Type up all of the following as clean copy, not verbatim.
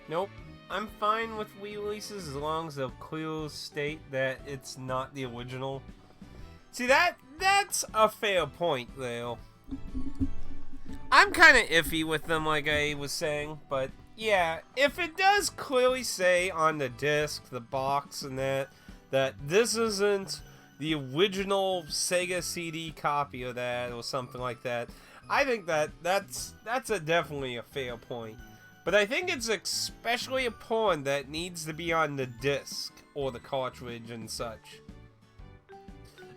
Nope. I'm fine with Wii releases as long as they'll clearly state that it's not the original. See, that's a fair point, though. I'm kind of iffy with them, like I was saying, but yeah, if it does clearly say on the disc, the box, and that this isn't the original Sega CD copy of that or something like that, I think that's definitely a fair point. But I think it's especially important that it needs to be on the disc or the cartridge and such.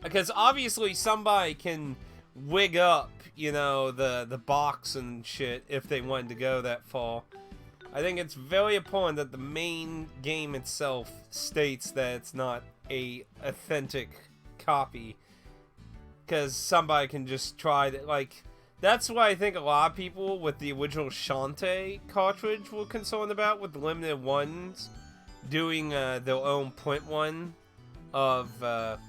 Because obviously somebody can wig up, you know, the box and shit if they wanted to go that far. I think it's very important that the main game itself states that it's not a authentic copy. Because somebody can just try to, like, that's what I think a lot of people with the original Shantae cartridge were concerned about, with the limited ones doing their own print one of a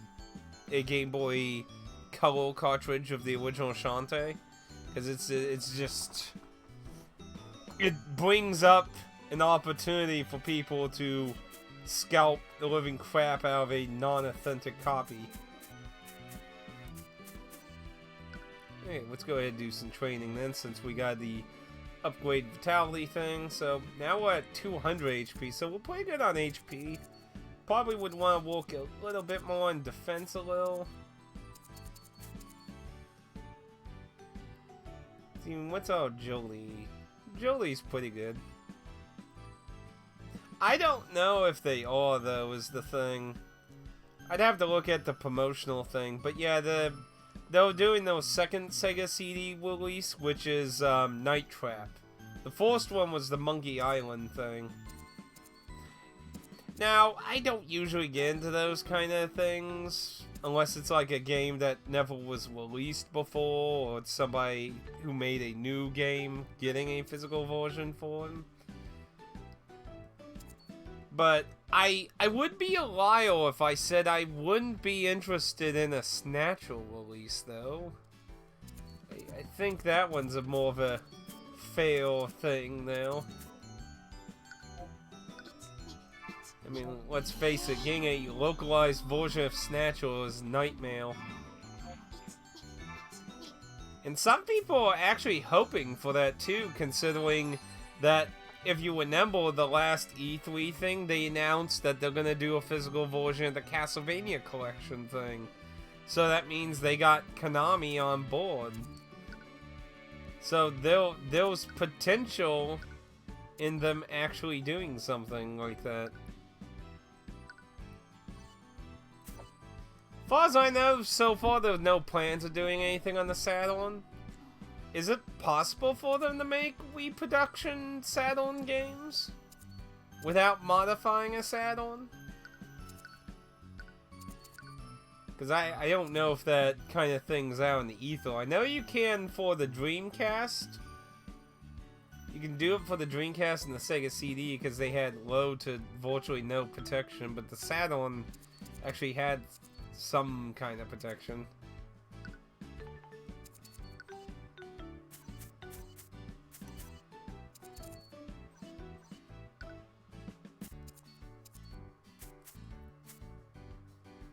Game Boy Color cartridge of the original Shantae, because it's just, it brings up an opportunity for people to scalp the living crap out of a non-authentic copy. Hey, let's go ahead and do some training then, since we got the upgrade vitality thing. So now we're at 200 HP, so we're pretty good on HP. Probably would want to work a little bit more on defense a little. See, what's our Jolie? Jolie's pretty good. I don't know if they are, though, is the thing. I'd have to look at the promotional thing, but yeah, they're doing their second Sega CD release, which is Night Trap. The first one was the Monkey Island thing. Now, I don't usually get into those kind of things, unless it's like a game that never was released before, or it's somebody who made a new game getting a physical version for them. But I would be a liar if I said I wouldn't be interested in a Snatcher release, though. I think that one's a more of a fair thing, though. I mean, let's face it, getting a localized version of Snatcher is a nightmare. And some people are actually hoping for that too, considering that, if you remember the last E3 thing, they announced that they're gonna do a physical version of the Castlevania collection thing. So that means they got Konami on board. So there's potential in them actually doing something like that. As far as I know, so far there's no plans of doing anything on the Saturn. Is it possible for them to make Wii production Saturn games without modifying a Saturn? Because I don't know if that kind of thing's out in the ether. I know you can for the Dreamcast. You can do it for the Dreamcast and the Sega CD because they had low to virtually no protection, but the Saturn actually had some kind of protection.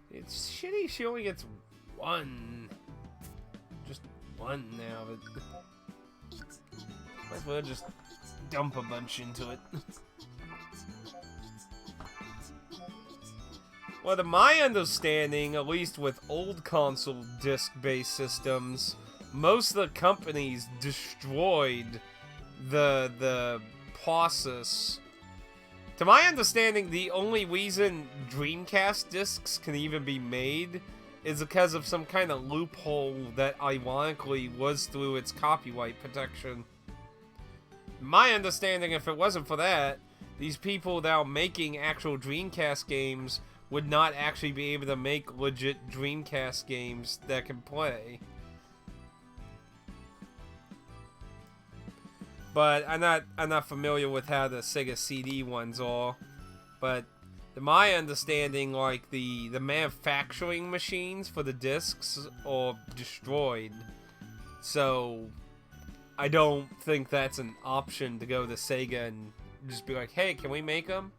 It's shitty she only gets one. Just one now, but might as well just dump a bunch into it. Well, to my understanding, at least with old console disc-based systems, most of the companies destroyed the process. To my understanding, the only reason Dreamcast discs can even be made is because of some kind of loophole that ironically was through its copyright protection. My understanding, if it wasn't for that, these people that are making actual Dreamcast games would not actually be able to make legit Dreamcast games that can play. But I'm not familiar with how the Sega CD ones are. But to my understanding, like the manufacturing machines for the discs are destroyed. So I don't think that's an option to go to Sega and just be like, hey, can we make them?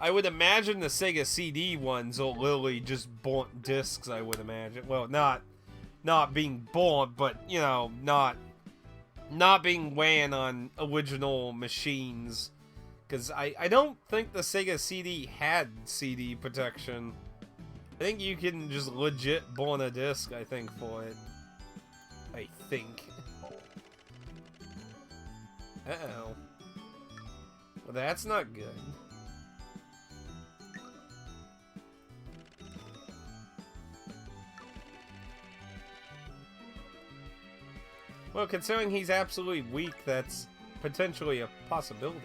I would imagine the Sega CD ones are literally just burnt discs, I would imagine. Well, not being burnt, but, you know, not being ran on original machines. Because I don't think the Sega CD had CD protection. I think you can just legit burn a disc, I think, for it. I think. Uh-oh. Well, that's not good. Well, considering he's absolutely weak, that's potentially a possibility.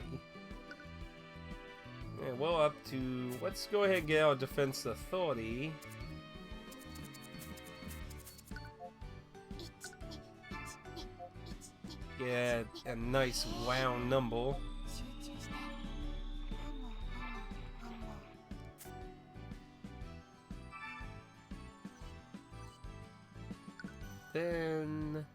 Yeah, well up to... Let's go ahead and get our Defense Authority. Get a nice round number. Then...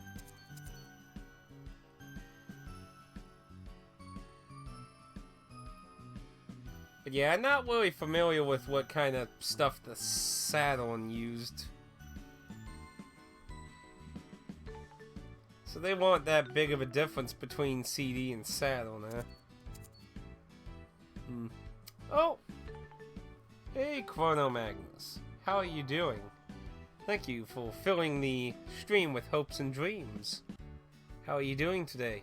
But yeah, I'm not really familiar with what kind of stuff the Saturn used. So they want that big of a difference between CD and Saturn, huh? Oh! Hey, Chrono Magnus. How are you doing? Thank you for filling the stream with hopes and dreams. How are you doing today?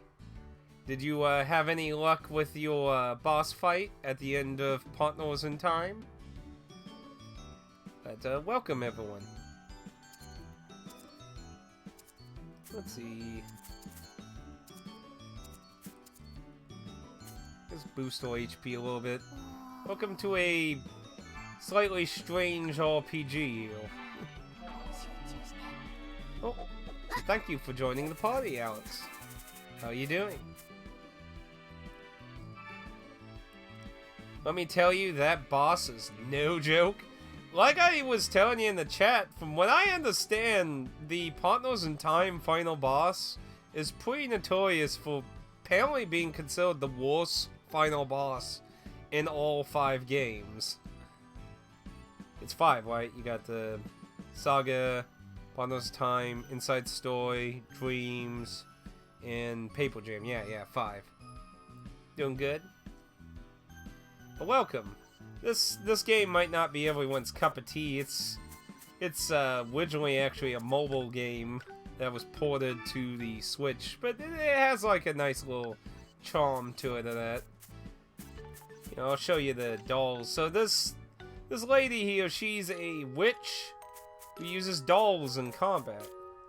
Did you have any luck with your boss fight at the end of Partners in Time? But welcome everyone. Let's see. Let's boost our HP a little bit. Welcome to a slightly strange RPG here. Oh, thank you for joining the party, Alex. How are you doing? Let me tell you, that boss is no joke. Like I was telling you in the chat, from what I understand, the Partners in Time final boss is pretty notorious for apparently being considered the worst final boss in all 5 games. It's 5, right? You got the Saga, Partners in Time, Inside Story, Dreams, and Paper Jam. Yeah, 5. Doing good? Well, welcome. This game might not be everyone's cup of tea. It's originally actually a mobile game that was ported to the Switch, but it has like a nice little charm to it of that. You know, I'll show you the dolls. So this lady here, she's a witch who uses dolls in combat.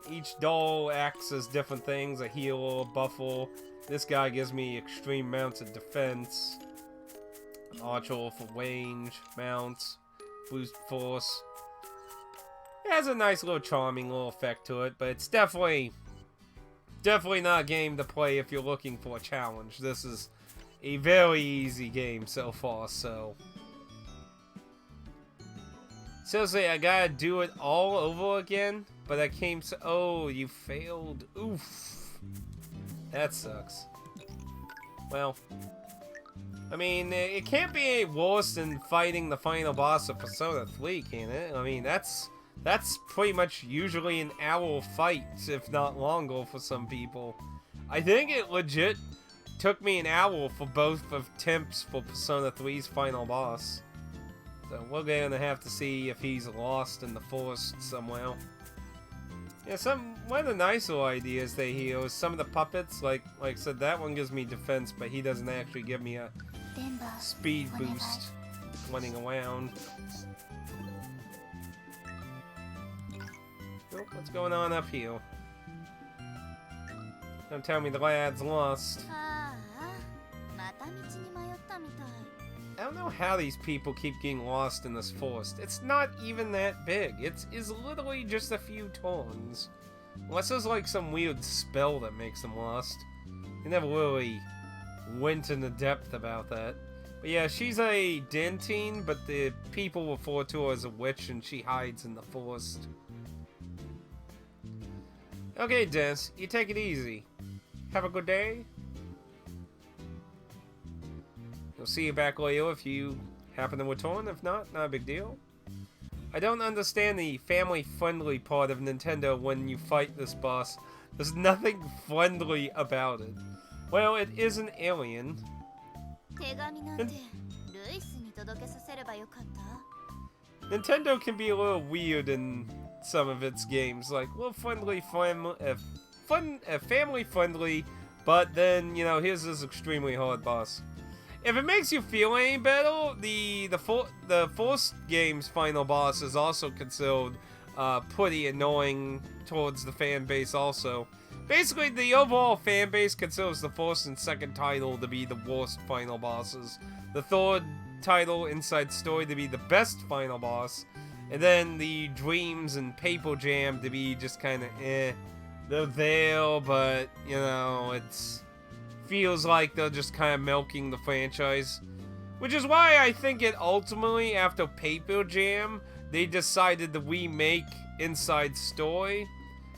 Each doll acts as different things: a healer, a buffer. This guy gives me extreme amounts of defense. Archer for range, mounts, boost force. It has a nice little charming little effect to it, but it's definitely not a game to play if you're looking for a challenge. This is a very easy game so far, so... Seriously, I gotta do it all over again, but I came so... Oh, you failed. Oof. That sucks. Well... I mean, it can't be any worse than fighting the final boss of Persona 3, can it? I mean, that's pretty much usually an hour fight, if not longer for some people. I think it legit took me an hour for both of attempts for Persona 3's final boss. So we're gonna have to see if he's lost in the forest somewhere. Yeah, one of the nicer ideas they hear is some of the puppets, like I said, that one gives me defense, but he doesn't actually give me a speed boost running around. Oh, what's going on up here? Don't tell me the lad's lost. I don't know how these people keep getting lost in this forest. It's not even that big. It's literally just a few turns. Unless there's like some weird spell that makes them lost. They never really went into depth about that. But yeah, she's a dentine, but the people refer to her as a witch, and she hides in the forest. Okay, Des, you take it easy. Have a good day. You'll see you back later if you happen to return. If not, not a big deal. I don't understand the family-friendly part of Nintendo when you fight this boss. There's nothing friendly about it. Well, it is an alien. Nintendo can be a little weird in some of its games, like little family-friendly, but then, you know, here's this extremely hard boss. If it makes you feel any better, the first game's final boss is also considered pretty annoying towards the fan base also. Basically, the overall fan base considers the first and second title to be the worst final bosses. The third title, Inside Story, to be the best final boss. And then the Dreams and Paper Jam to be just kind of eh. They're there, but, you know, it's... feels like they're just kind of milking the franchise. Which is why I think it ultimately, after Paper Jam, they decided to remake Inside Story.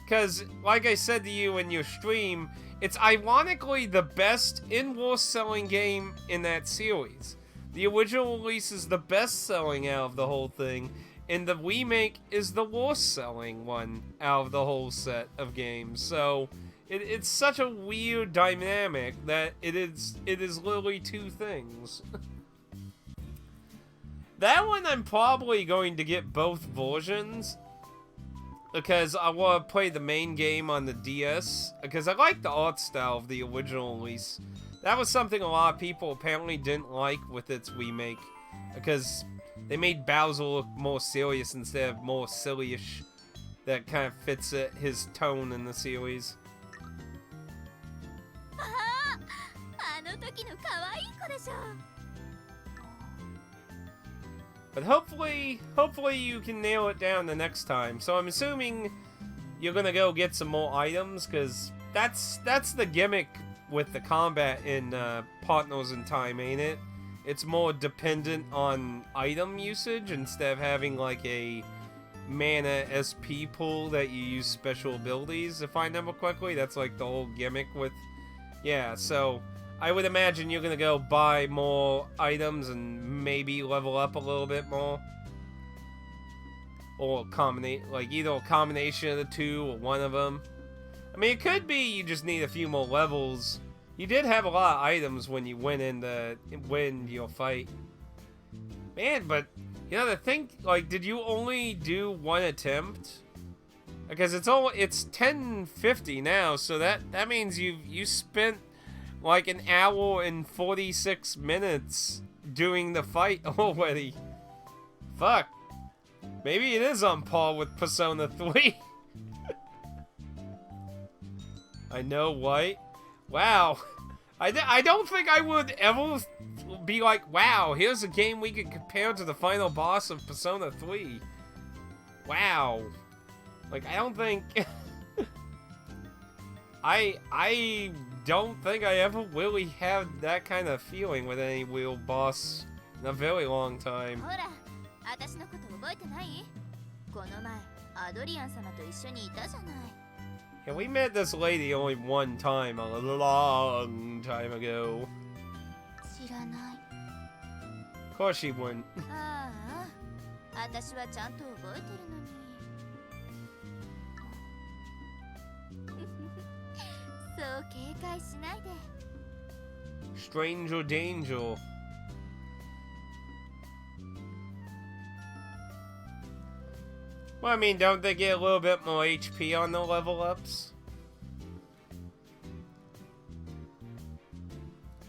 Because, like I said to you in your stream, it's ironically the best and worst selling game in that series. The original release is the best selling out of the whole thing, and the remake is the worst selling one out of the whole set of games. So, it's such a weird dynamic that it is literally two things. That one I'm probably going to get both versions, because I want to play the main game on the DS, because I like the art style of the original release. That was something a lot of people apparently didn't like with its remake, because they made Bowser look more serious instead of more silly-ish. That kind of fits his tone in the series. But hopefully you can nail it down the next time. So I'm assuming you're gonna go get some more items, because that's the gimmick with the combat in Partners in Time, ain't it? It's more dependent on item usage instead of having like a mana SP pool that you use special abilities, if I remember correctly. That's like the whole gimmick with... Yeah, so I would imagine you're gonna go buy more items and maybe level up a little bit more. Or either a combination of the two or one of them. I mean, it could be you just need a few more levels. You did have a lot of items when you went in to win your fight. Man, but, you know, the thing, like, did you only do one attempt? Because it's 10:50 now, so that means you spent like an hour and 46 minutes doing the fight already. Fuck. Maybe it is on par with Persona 3. I know, right? Wow. I don't think I would ever be like, wow, here's a game we could compare to the final boss of Persona 3. Wow. Like, I don't think... I don't think I ever really had that kind of feeling with any real boss in a very long time. Yeah, we met this lady only one time a long time ago. Of course she wouldn't. Stranger danger. Well, I mean, don't they get a little bit more HP on the level ups?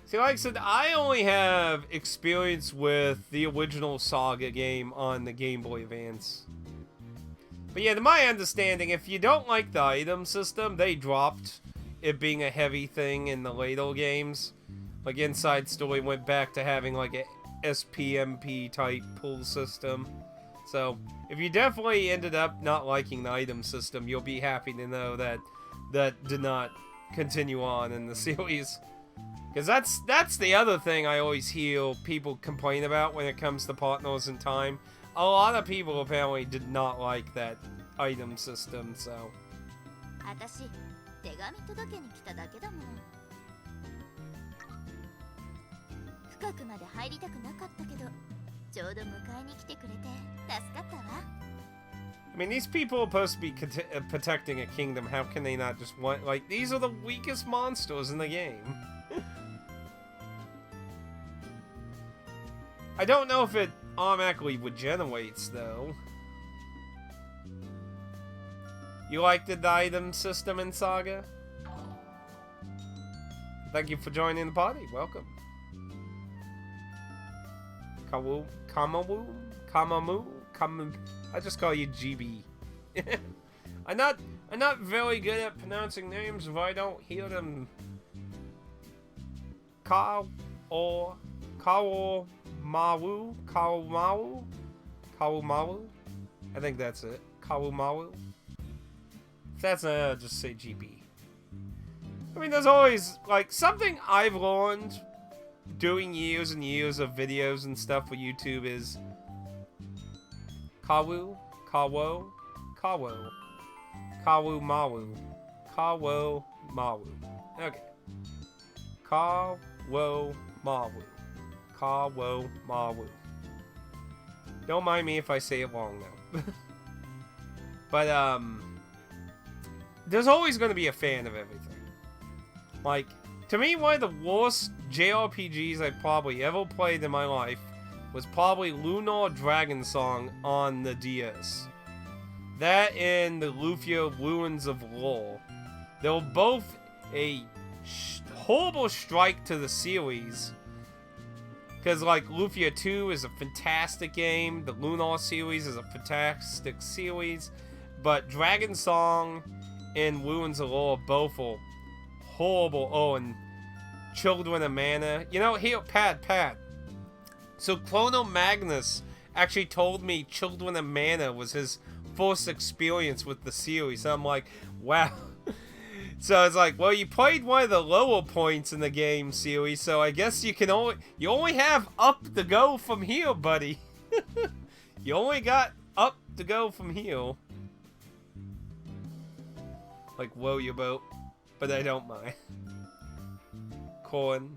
See, like I said, I only have experience with the original Saga game on the Game Boy Advance. But yeah, to my understanding, if you don't like the item system, they dropped it being a heavy thing in the later games. Like, Inside Story went back to having like a SPMP type pull system. So, if you definitely ended up not liking the item system, you'll be happy to know that that did not continue on in the series. Because that's the other thing I always hear people complain about when it comes to Partners in Time. A lot of people apparently did not like that item system, so... 深くまで入りたくなかったけど、ちょうど迎えに来てくれて助かったわ。I mean, these people are supposed to be protecting a kingdom. How can they not just want... Like, these are the weakest monsters in the game. I don't know if it automatically regenerates, though. You liked the item system in Saga? Thank you for joining the party. Welcome. Kamamu? I just call you GB. I'm not very good at pronouncing names if I don't hear them. Kawamawu? I think that's it. Kawamawu? If that's not, just say GB. I mean, there's always, like, something I've learned doing years and years of videos and stuff for YouTube is Kawu, Kawo, Kawo, Kawu Mawu, Kawo Mawu. Okay. Kawo Mawu, Kawo Mawu. Don't mind me if I say it wrong now. But there's always going to be a fan of everything. Like, to me, one of the worst JRPGs I probably ever played in my life was probably Lunar Dragon Song on the DS. That and the Lufia Ruins of Lore. They were both a horrible strike to the series. Because, like, Lufia 2 is a fantastic game. The Lunar series is a fantastic series. But Dragon Song and Ruins of Lore both are horrible. Oh, and Children of Mana. You know, here, Pat. So Chrono Magnus actually told me Children of Mana was his first experience with the series. So I'm like, wow. So it's like, well, you played one of the lower points in the game series, so I guess you only have up to go from here, buddy. You only got up to go from here. Like, row your boat. But I don't mind. Koan,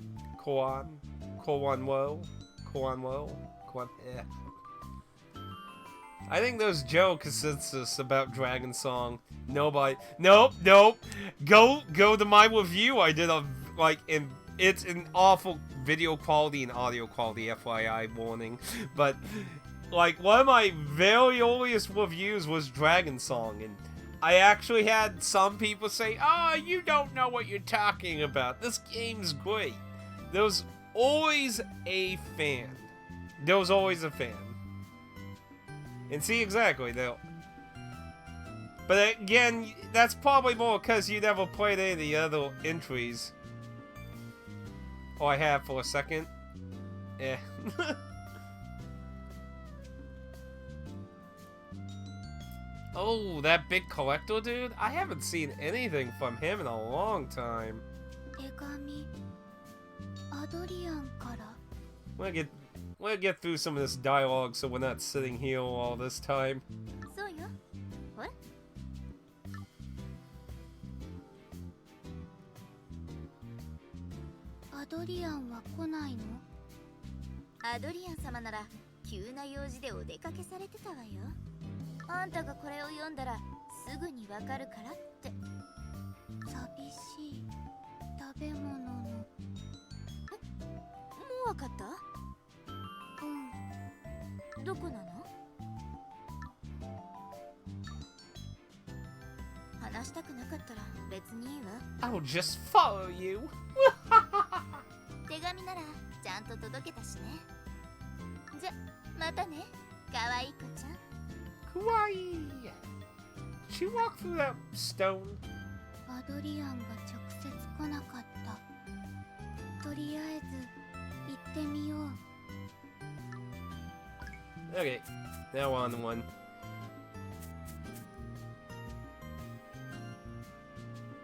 yeah. I think there's general consensus about Dragon Song. Nobody. Nope. Go to my review. I did it's an awful video quality and audio quality, FYI warning. But like one of my very earliest reviews was Dragon Song, and I actually had some people say, "Oh, you don't know what you're talking about. This game's great." There's always a fan. And see, exactly, though. But again, that's probably more because you never played any of the other entries. Oh, I have for a second. Eh. Oh, that big collector dude? I haven't seen anything from him in a long time. We'll get through some of this dialogue so we're not sitting here all this time. What? Adorian は来ないの? Adorian 様なら急な用事でお出かけされてたわよ。あんたがこれを読んだらすぐにわかるからって。寂しい食べ物の。もうわかった？うん。どこなの？話したくなかったら別にいいわ。I'll just follow you. 手紙ならちゃんと届けたしね。じゃ、またね、かわいい子ちゃん。Kawaii! She walked through that stone. アドリアンが直接来なかった。とりあえず行ってみよう。Okay, now on to one.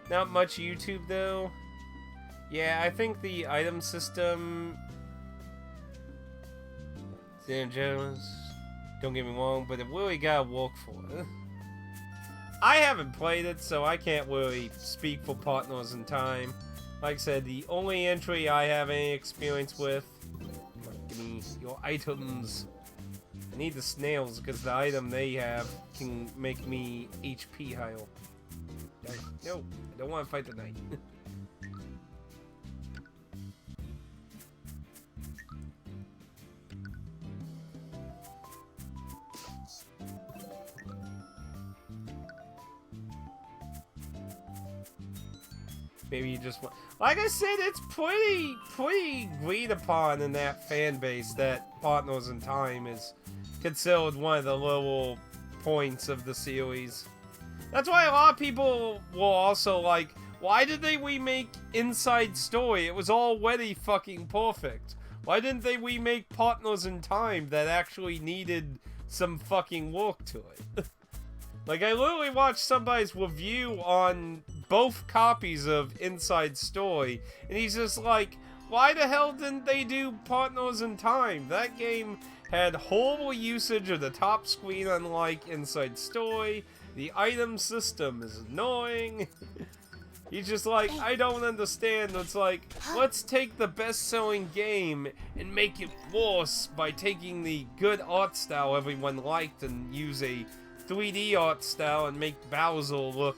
Not much YouTube though. Yeah, I think the item system. San Jones. Don't get me wrong, but it really gotta work for it. I haven't played it, so I can't really speak for Partners in Time. Like I said, the only entry I have any experience with me your items. I need the snails because the item they have can make me HP higher. No, I don't want to fight the knight. Maybe you just want... Like I said, it's pretty agreed upon in that fan base that Partners in Time is considered one of the little points of the series. That's why a lot of people will also like, why did they remake Inside Story? It was already fucking perfect. Why didn't they remake Partners in Time that actually needed some fucking work to it? Like, I literally watched somebody's review on both copies of Inside Story, and he's just like, why the hell didn't they do Partners in Time? That game had horrible usage of the top screen unlike Inside Story. The item system is annoying. He's just like, I don't understand. It's like, let's take the best-selling game and make it worse by taking the good art style everyone liked and use a 3D art style and make Bowser look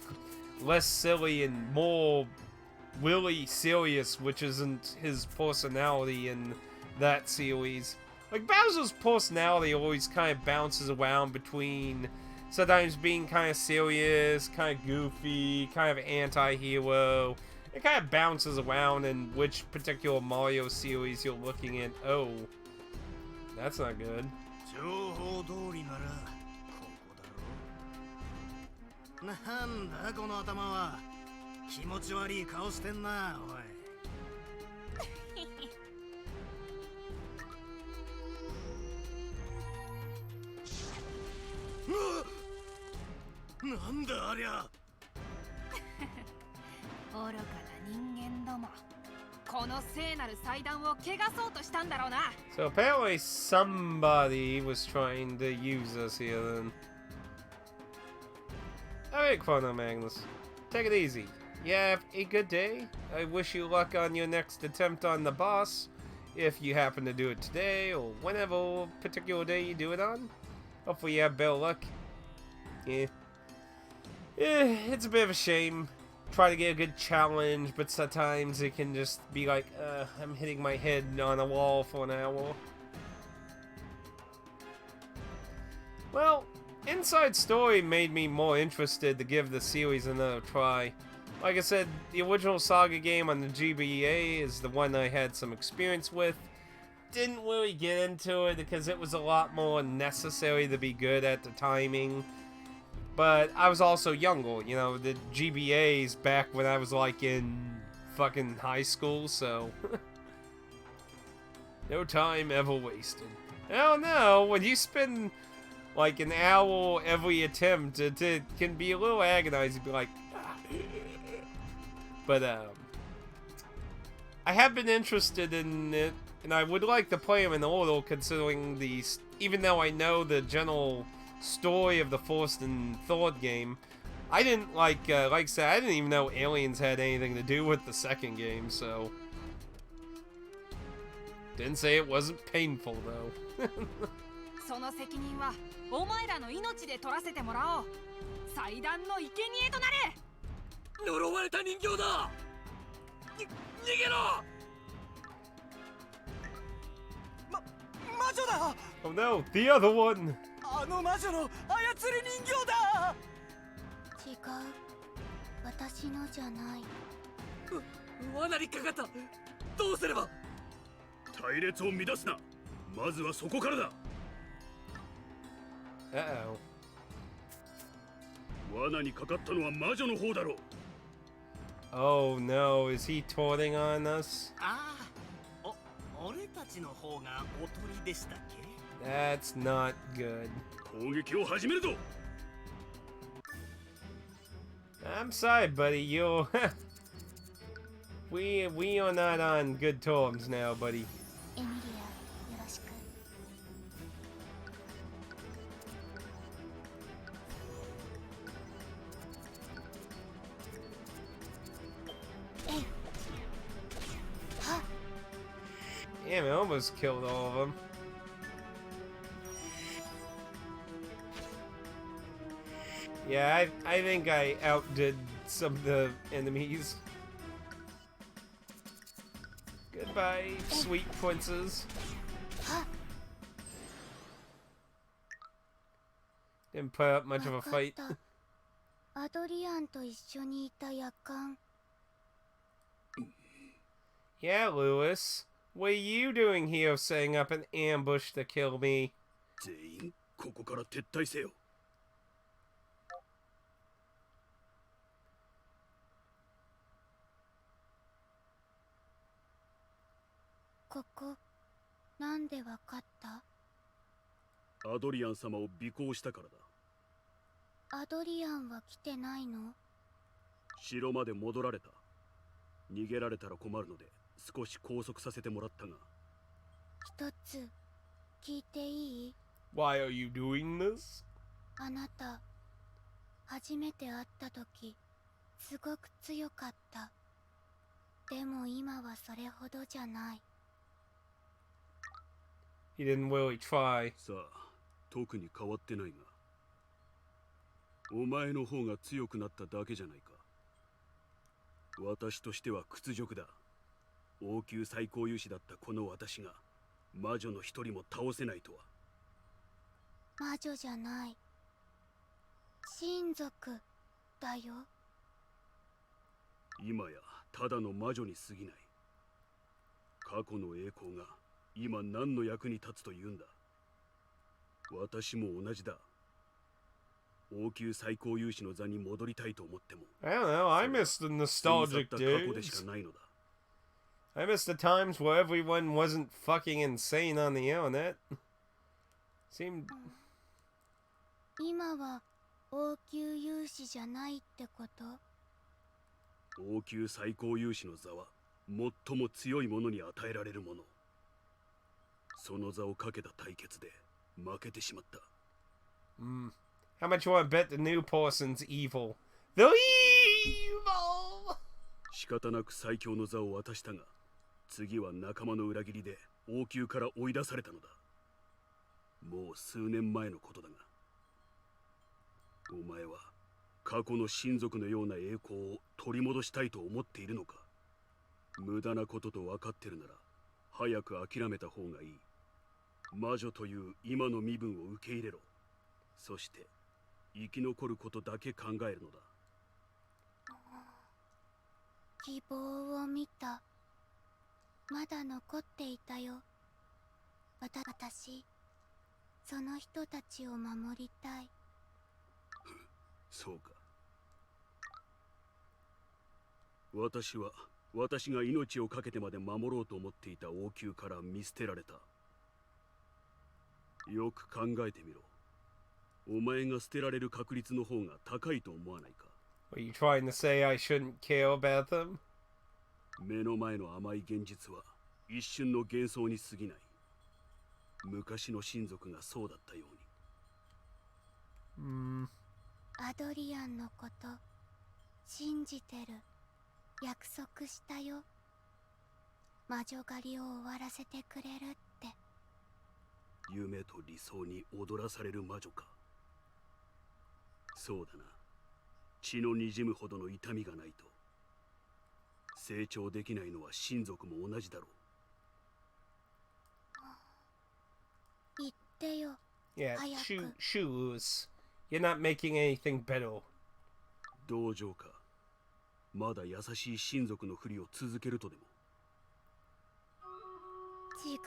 less silly and more really serious, which isn't his personality in that series. Like, Bowser's personality always kind of bounces around between sometimes being kind of serious, kind of goofy, kind of anti-hero. It kind of bounces around in which particular Mario series you're looking at. Oh, that's not good. なんだこの頭は気持ち悪い顔してんなおいなんだありゃ愚かな人間どもこの聖なる祭壇を汚そうとしたんだろうな So apparently somebody was trying to use us here then. Alright, Chrono Magnus. Take it easy. You have a good day. I wish you luck on your next attempt on the boss, if you happen to do it today, or whenever particular day you do it on. Hopefully you have better luck. Yeah. It's a bit of a shame. Try to get a good challenge, but sometimes it can just be like, I'm hitting my head on a wall for an hour. Well, Inside Story made me more interested to give the series another try. Like I said, the original Saga game on the GBA is the one I had some experience with. Didn't really get into it because it was a lot more necessary to be good at the timing. But I was also younger, you know, the GBA's back when I was like in fucking high school, so... no time ever wasted. I don't know, when you spend like an hour every attempt, it can be a little agonizing, be like... But, I have been interested in it, and I would like to play them in order, considering these... Even though I know the general story of the first and third game, I didn't like I said, I didn't even know aliens had anything to do with the second game, so... Didn't say it wasn't painful, though. その責任はお前らの命で取らせてもらおう祭壇の生贄となれ呪われた人形だ逃げろ魔女だ Oh no, the other one! あの魔女の操り人形だ違う私のじゃない罠にかかったどうすれば隊列を乱すなまずはそこからだ Uh-oh. 罠にかかったのは魔女の方だろう Oh no, is he taunting on us? ああ俺たちの方がおとりでしたっけ That's not good. 攻撃を始めるぞ I'm sorry, buddy. You're... we are not on good terms now, buddy. エミリアよろしく Damn, it almost killed all of them. Yeah, I think I outdid some of the enemies. Goodbye, sweet princes. Didn't put up much of a fight. アドリアンと一緒にいた夜間。 Yeah, Lewis. What are you doing here setting up an ambush to kill me? 全員ここから撤退せよ。ここ、なんでわかった？アドリアン様を尾行したからだ。アドリアンは来てないの？城まで戻られた。逃げられたら困るので少し拘束させてもらったが。一つ聞いていい？ Why are you doing this? あなた、初めて会った時、すごく強かった。でも今はそれほどじゃない。He didn't really try. さあ、特に変わってないが。お前の方が強くなっただけじゃないか。私としては屈辱だ。王宮最高勇士だったこの私が魔女の一人も倒せないとは。魔女じゃない。親族だよ。今やただの魔女に過ぎない。過去の栄光が今何の役に立つというんだ。私も同じだ。王宮最高勇士の座に戻りたいと思っても。I don't know, I miss the nostalgic 過去でし days. かないのだ。I miss the times where everyone wasn't fucking insane on the internet. Seemed... 今は王宮勇士じゃないってこと？王宮最高勇士の座は最も強い者に与えられるもの。その座をかけた対決で負けてしまった。How much you want to bet the new person's evil? The evil! 仕方なく最強の座を渡したが、次は仲間の裏切りで王宮から追い出されたのだ。もう数年前のことだが。お前は過去の親族のような栄光を取り戻したいと思っているのか？無駄なことと分かってるなら早く諦めた方がいい。魔女という今の身分を受け入れろ。そして生き残ることだけ考えるのだ。希望を見た。まだ残っていたよ。私、その人たちを守りたい。そうか。私が命を懸けてまで守ろうと思っていた王宮から見捨てられた。よく考えてみろ。お前が捨てられる確率の方が高いと思わないか？ Are you trying to say I shouldn't care about them? 目の前の甘い現実は一瞬の幻想に過ぎない。昔の親族がそうだったように。アドリアンのこと信じてる。約束したよ。魔女狩りを終わらせてくれるって。夢と理想に踊らされる魔女か。そうだな。血の滲むほどの痛みがないと成長できないのは親族も同じだろう。言ってよ。 Yeah, shoes. You're not making anything better. 同情か。まだ優しい親族のふりを続けるとでも。違う。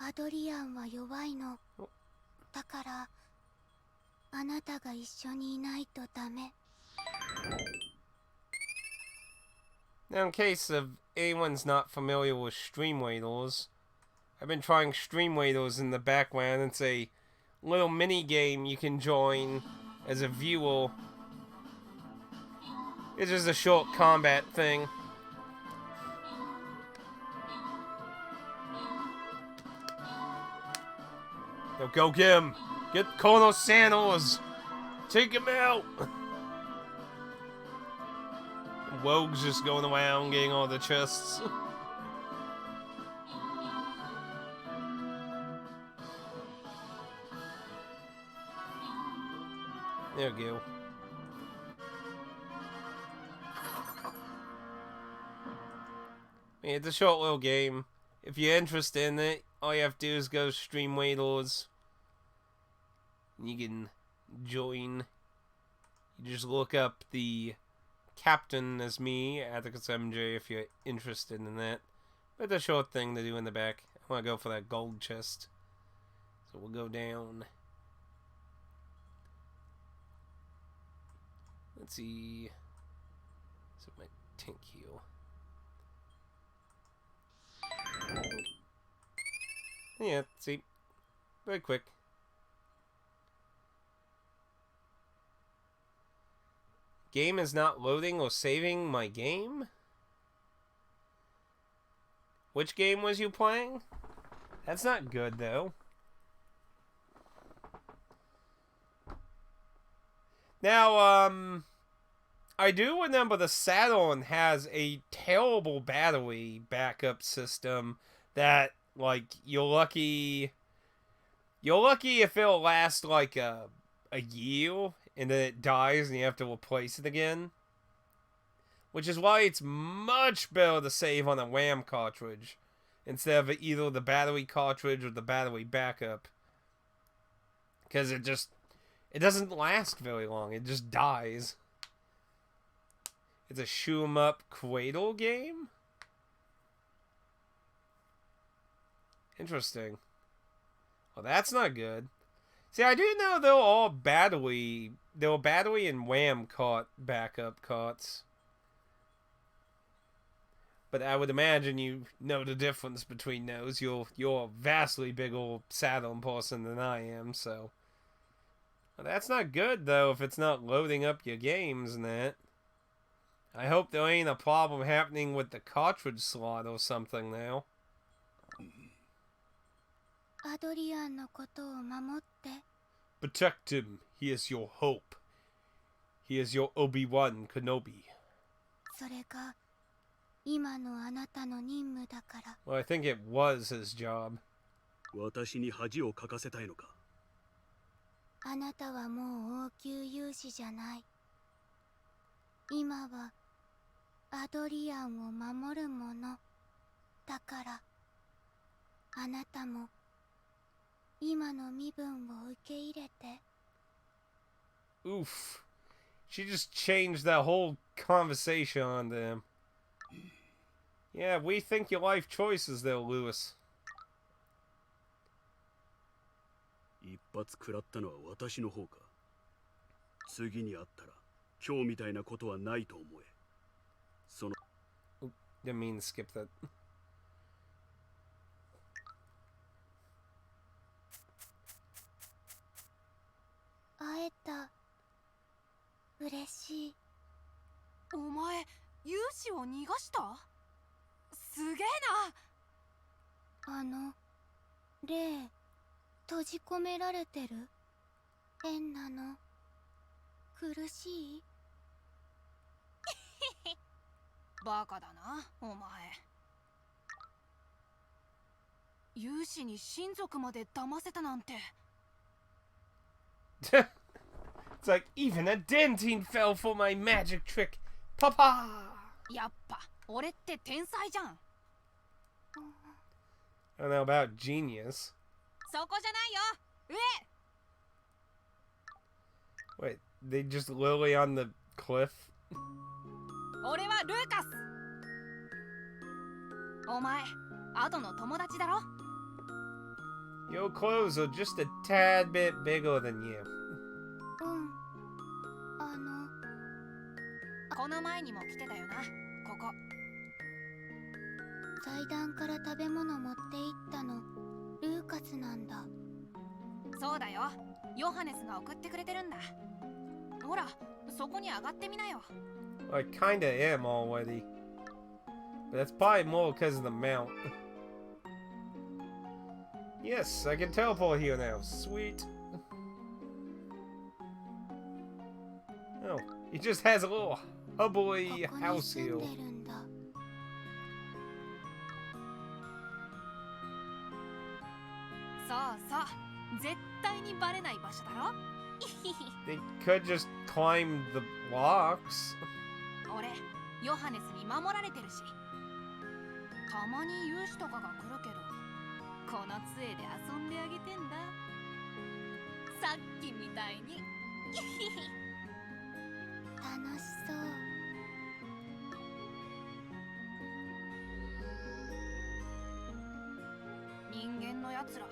アドリアンは弱いの。だからあなたが一緒にいないとダメ。 Now, in case of anyone's not familiar with Stream Waders, I've been trying Stream Waders in the background. It's a little mini game you can join as a viewer. It's just a short combat thing. Now go get him! Get Colonel Sanders! Take him out! Wogue's just going around getting all the chests. There we go. It's a short little game. If you're interested in it, all you have to do is go to Stream Wailers. You can join. You just look up the captain as me, Atticusmj, if you're interested in that. But a short thing to do in the back. I want to go for that gold chest. So we'll go down. Let's see. So my tank heal. Yeah, see. Very quick. Game is not loading or saving my game? Which game was you playing? That's not good, though. Now, I do remember the Saturn has a terrible battery backup system that, like, you're lucky if it'll last, like, a year, and then it dies and you have to replace it again. Which is why it's much better to save on a RAM cartridge instead of either the battery cartridge or the battery backup. Because it doesn't last very long. It just dies. It's a shoot 'em up cradle game? Interesting. Well, that's not good. See, I do know they're all battery and RAM cart backup carts. But I would imagine you know the difference between those. You're a vastly bigger Saturn person than I am, so. Well, that's not good, though, if it's not loading up your games and that. I hope there ain't a problem happening with the cartridge slot or something now. Protect him. He is your hope. He is your Obi-Wan Kenobi. Well, I think it was his job. 私に恥をかかせたいのか。あなたはもう王宮勇士じゃない。今はアドリアンを守る者だから、あなたも今の身分を受け入れて。Oof. She just changed that whole conversation on them. Yeah, we think your life choices though, Lewis. 一発食らったのは私の方か。次に会ったら今日みたいなことはないと思え。その Didn't mean to skip that. 会えた。嬉しい。お前勇士を逃がした？すげえな。レイ、閉じ込められてる？変なの。苦しい？バカだな、お前。勇士に親族まで騙せたなんて。It's like, even a dentine fell for my magic trick. Papa! やっぱ、俺って天才じゃん。I don't know about genius. そこじゃないよ、上。 Wait, they just literally on the cliff? 俺はルーカス。お前、アドの友達だろ？ Your clothes are just a tad bit bigger than you. この前にも来てたよな、ここ。祭壇から食べ物持って行ったの、ルーカスなんだ。そうだよ、ヨハネスが送ってくれてるんだ。ほら、そこに上がってみなよ。I kinda am already. But that's probably more because of the mount. Yes, I can teleport here now. Sweet. Oh, he just has a little hubbly house here. そうそう、絶対にバレない場所だろ。They could just climb the blocks. 俺ヨハネスに守られてるし、たまに勇士とかが来るけど、この杖で遊んであげてんだ。さっきみたいに。楽しそう。人間のやつら、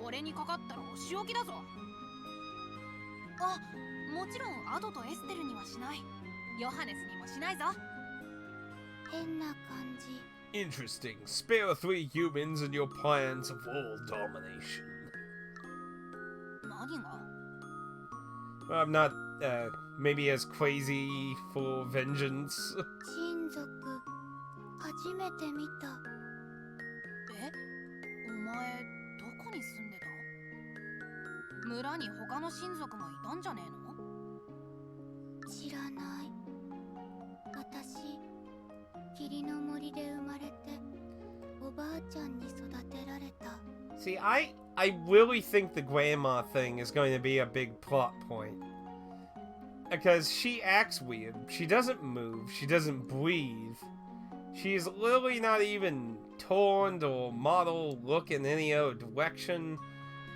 俺にかかったらお仕置きだぞ。あ、もちろんアドとエステルにはしない。ヨハネスにもしないぞ。変な感じ。Interesting. Spare 3 humans in your plans of world domination. 何が Well, I'm not, maybe as crazy for vengeance. 親族、初めて見た。え、お前どこに住んでた？村に他の親族もいたんじゃねえの？知らない。私、霧の森で生まれて、おばあちゃんに育てられた。See, I really think the grandma thing is going to be a big plot point. Because she acts weird. She doesn't move. She doesn't breathe. She's literally not even turned or model look in any other direction.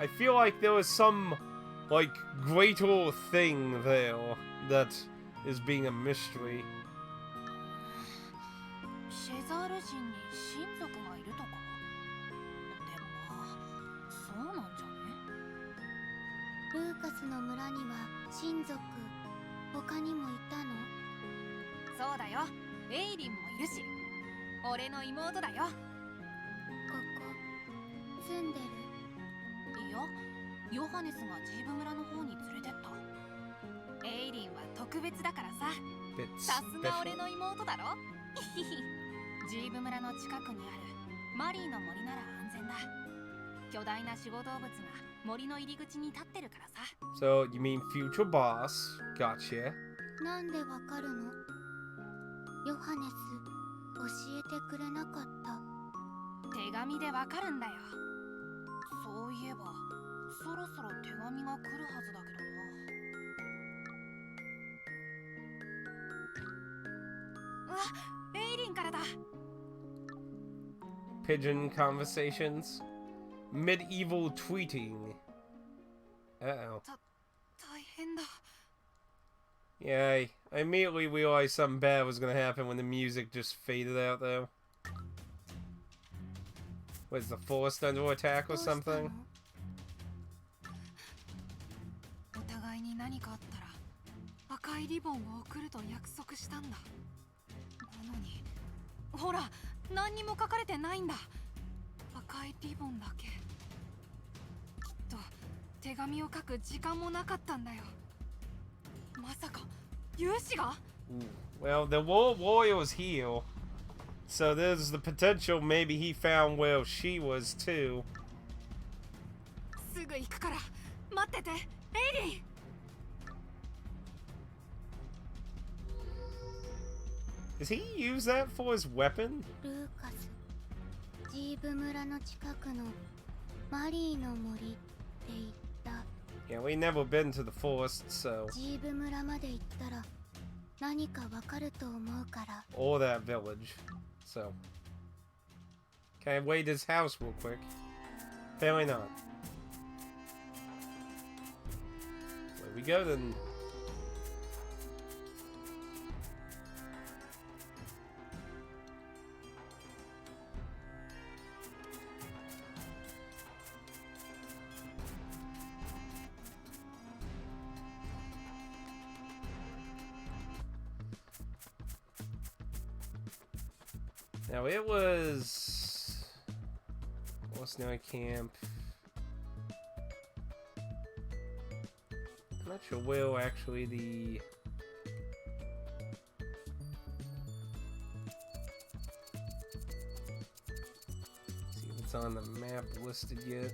I feel like there was some, like, greater thing there that is being a mystery. シェザール人に親族がいるとか？でもまあ、そうなんじゃね？ルーカスの村には親族、他にもいたの？そうだよ。エイリンもいるし、俺の妹だよ。ここ、住んでる？いや、ヨハネスがジーブ村の方に連れてった。エイリンは特別だからさ。さすが俺の妹だろ。ジーブ村の近くにあるマリーの森なら安全だ。巨大な守護動物が森の入り口に立ってるからさ。So, you mean future boss? Gotcha. なんでわかるの？ヨハネス、教えてくれなかった。手紙でわかるんだよ。そういえば、そろそろ手紙が来るはずだけどな。うわ、エイリンからだ。Pigeon conversations. Medieval tweeting. Uh-oh. 大変だ。Yeah, I immediately realized something bad was gonna happen when the music just faded out, though. Was the forest under attack or something? お互いに何かあったら赤いリボンを送ると約束したんだ。なのに、ほら、何にも書かれてないんだ。赤いリボンだけ。きっと手紙を書く時間もなかったんだよ。まさか勇士が？ Well, the war warriors heal. So there's the potential maybe he found where she was too. すぐ行くから待ってて、エイリン。Does he use that for his weapon? ルーカス、ジーブ村の近くのマリーの森って言った。Yeah, we never been to the forest, so... ジーブ村まで行ったら何かわかると思うから。Or that village, so... Can I wait his house real quick? Apparently not. There we go then. Now it was... What's now camp? I'm not sure where actually the... See if it's on the map listed yet.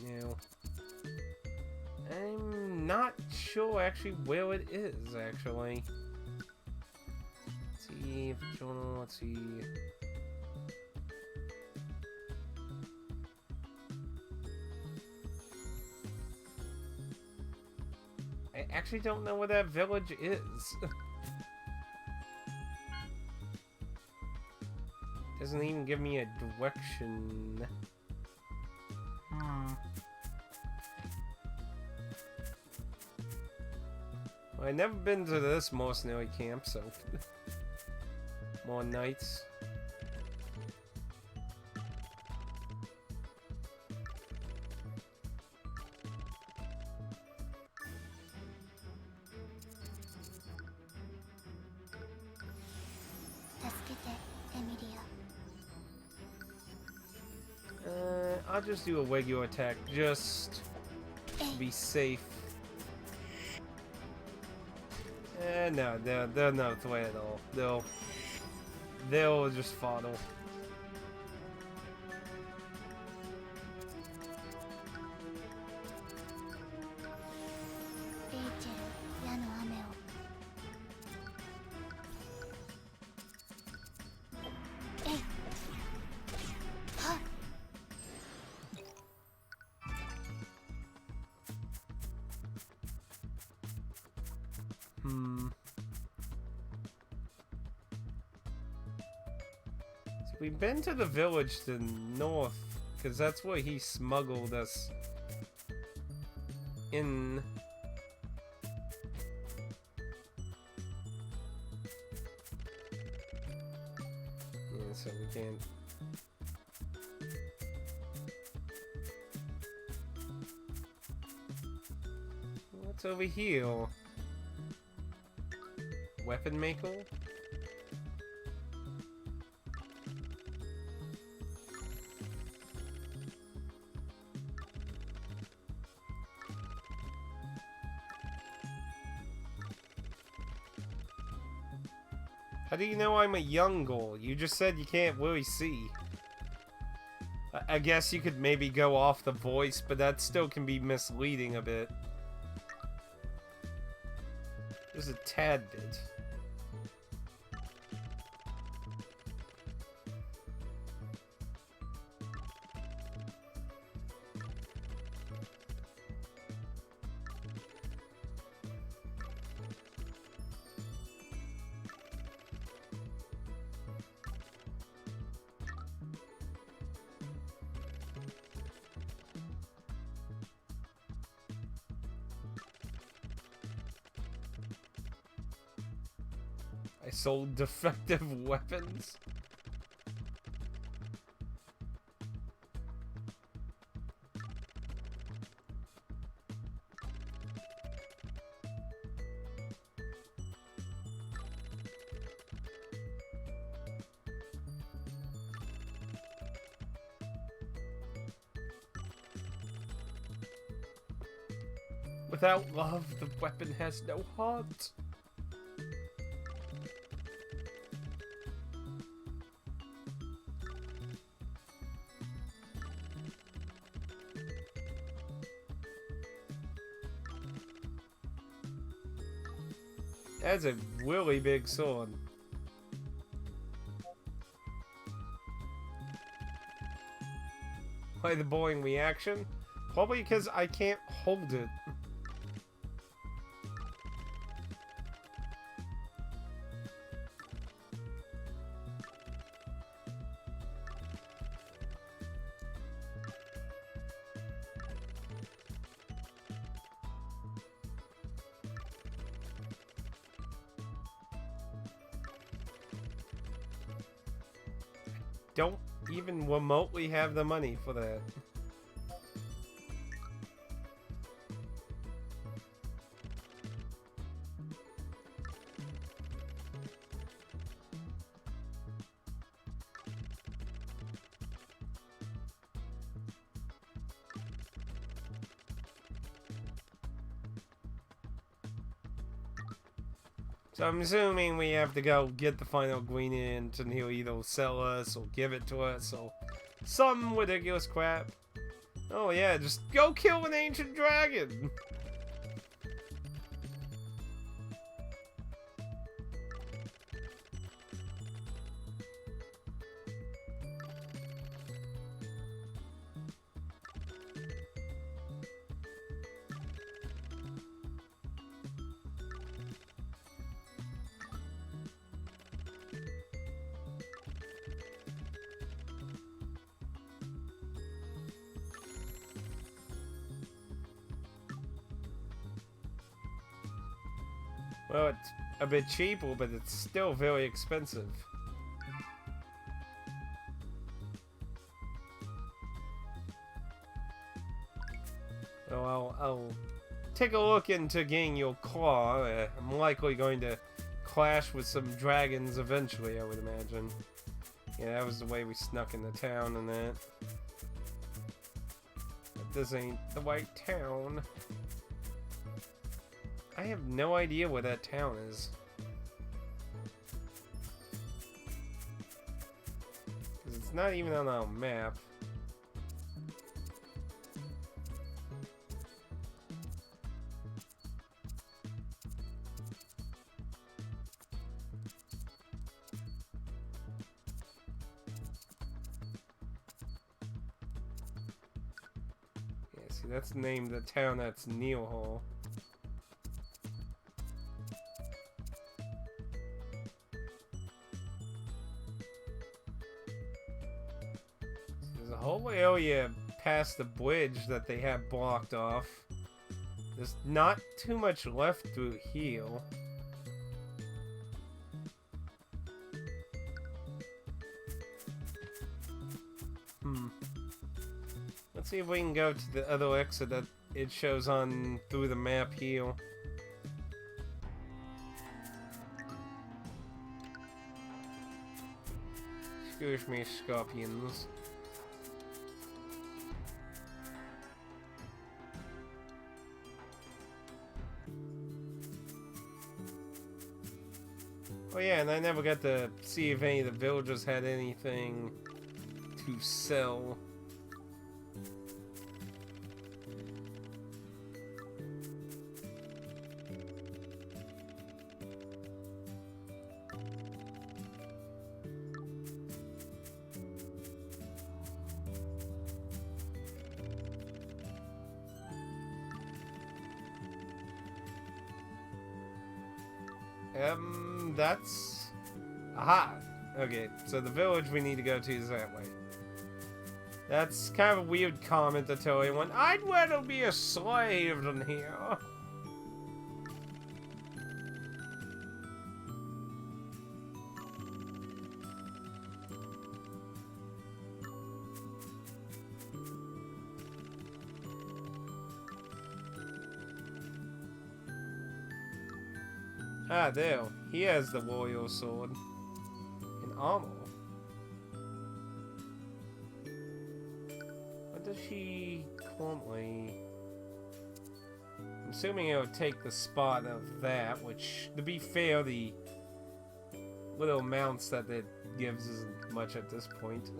No. I'm not sure actually where it is actually. Let's see. I actually don't know where that village is. Doesn't even give me a direction. Well, I've never been to this mercenary camp, so... More knights. I'll just do a regular attack, just to be safe. No, they're no threat at all. They'll just follow. So we've been to the village to the north, because that's where he smuggled us in. Yeah, so we can't. What's over here? Weapon maker? How do you know I'm a young girl? You just said you can't really see. I guess you could maybe go off the voice, but that still can be misleading a bit. Just a tad bit. I sold defective weapons. Without love, the weapon has no heart. That's a really big sword. Why the boring reaction? Probably because I can't hold it. Don't even remotely have the money for that. So I'm assuming we have to go get the final green int and he'll either sell us or give it to us or some ridiculous crap. Oh yeah, just go kill an ancient dragon! Well, it's a bit cheaper, but it's still very expensive. Well, I'll take a look into getting your claw. I'm likely going to clash with some dragons eventually, I would imagine. Yeah, that was the way we snuck into town and that. But this ain't the right town. I have no idea where that town is. Because it's not even on our map. Yeah, see, that's named the town that's Neil Hall. Whole area past the bridge that they have blocked off. There's not too much left through here. Let's see if we can go to the other exit that it shows on through the map here. Excuse me, scorpions. Oh yeah, and I never got to see if any of the villagers had anything to sell. That's... Aha! Okay, so the village we need to go to is that way. That's kind of a weird comment to tell anyone. I'd rather be a slave than here. Ah, there. He has the warrior sword. And armor. What does she currently... I'm assuming it would take the spot of that, which, to be fair, the little amounts that it gives isn't much at this point.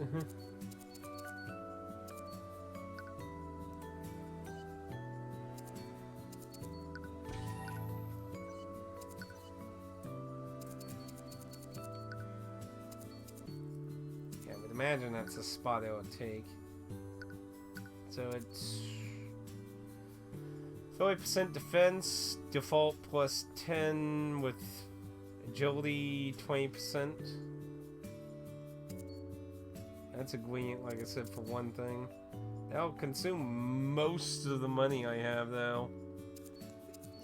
Imagine that's the spot it would take. So it's 30% defense, default plus 10 with agility 20%. That's agreeant, like I said, for one thing. That'll consume most of the money I have, though.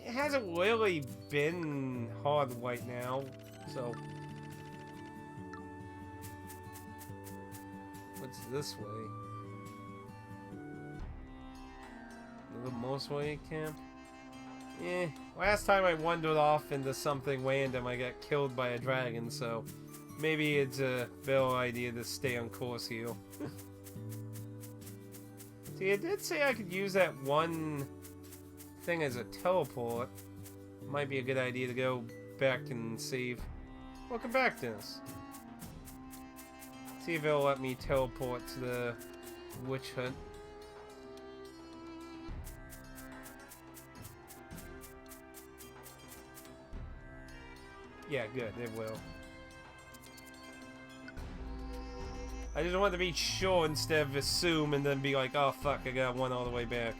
It hasn't really been hard right now, so... What's this way? The Mosway camp? Eh, last time I wandered off into something random, I got killed by a dragon, so maybe it's a better idea to stay on course here. See, it did say I could use that one thing as a teleport. Might be a good idea to go back and save. Welcome back, Dennis. See if it'll let me teleport to the witch hut. Yeah, good, it will. I just want to be sure instead of assume and then be like, oh fuck, I got one all the way back.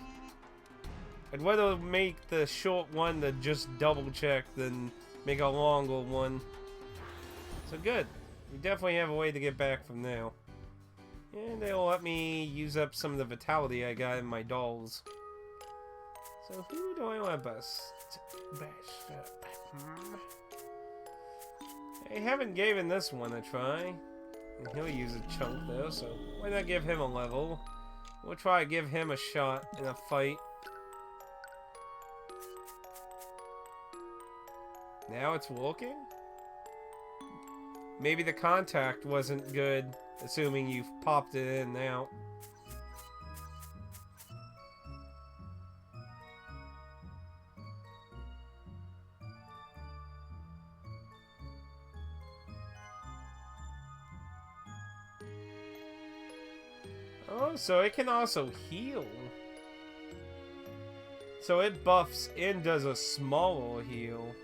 I'd rather make the short one to just double check than make a longer one. So good. We definitely have a way to get back from now. And they'll let me use up some of the vitality I got in my dolls. So who do I want to bust? Bash up. I haven't given this one a try. And he'll use a chunk though, so why not give him a level? We'll try to give him a shot in a fight. Now it's working? Maybe the contact wasn't good, assuming you've popped it in and out. Oh, so it can also heal. So it buffs and does a smaller heal.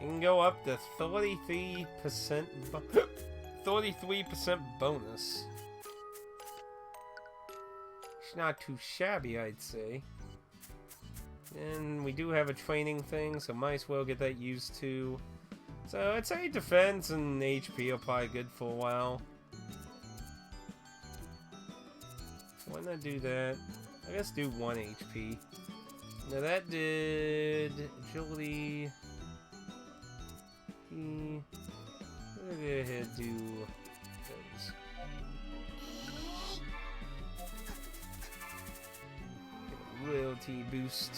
You can go up to 33% 33% bonus. It's not too shabby, I'd say. And we do have a training thing, so might as well get that used too. So I'd say defense and HP are probably good for a while. So why not do that? I guess do 1 HP. Now that did agility. We'll go ahead and do those. Get a royalty boost.